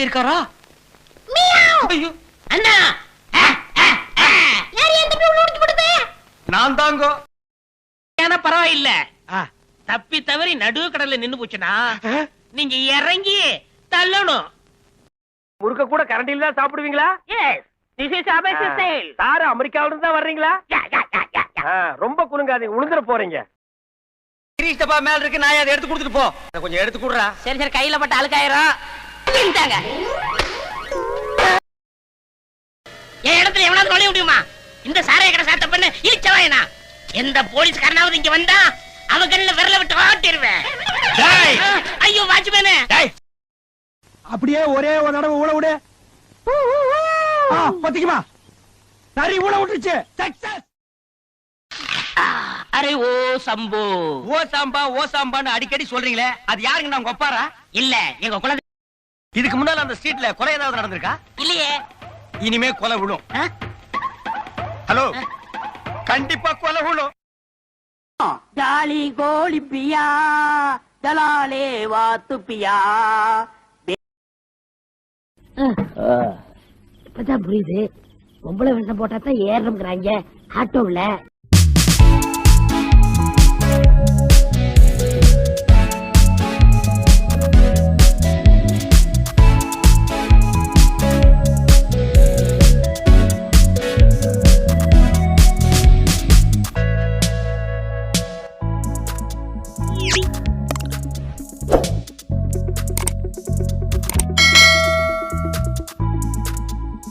போயிருக்காரா? ஐயோ அண்ணா நான் தாங்க. ஏன்னா பரவாயில்ல, தப்பி தவறி நடு கடல்ல நின்னு போச்சுனா நீங்க இறங்கி தள்ளணும். முறுக்க கூட கரண்டில தான் சாப்பிடுவீங்களா? Yes, this is abusive style. Sir அமெரிக்காவில இருந்து தான் வர்றீங்களா? ரொம்ப குலுங்காதீங்க, உளுந்துற போறீங்க. கிரீஷ் டப்பா மேல இருக்கு, நான் அதை எடுத்து கொடுத்துட்டு போ. அதை கொஞ்சம் எடுத்து கொடுறா. சரி சரி, கையில பட்ட அழுக்காயிரும். இந்தாங்க. என் இடத்துல எவனாவது நுழைய முடியுமா? இந்த சாராய கடை சாத்த பண்ண இழிச்சவாயனா? எந்த போலீஸ்காரனாவது இங்க வந்தா அவன் கண்ணுல விரல விட்டு ஆட்டிடுவேன். ஐயோ வாட்ச்மேனே, அப்படியே ஒரே ஒரு தடவை ஊழ விடு. பத்திக்குமா சரி, ஊழ விட்டுச்சு. சக்சஸ். அரே ஓ சம்போ, ஓ சாம்பா ஓ சாம்பான்னு அடிக்கடி சொல்றீங்களே, அது யாருங்க? நான் ஒப்பாரா? இல்ல எங்க குலதெய்வம். இதுக்கு முன்னால அந்த ஸ்ட்ரீட்ல கொலை ஏதாவது நடந்திருக்கா? இல்லையே. இனிமே கொலை விழும். ஹலோ, கண்டிப்பா கொலை விழும். ஜாலி கோழி பியா ஜலாலே வாத்து பியா. இப்பதான் புரியுது, பொம்பளை வேஷம் போட்டா தான் ஏறணுங்கிறாங்க ஆட்டோவில்.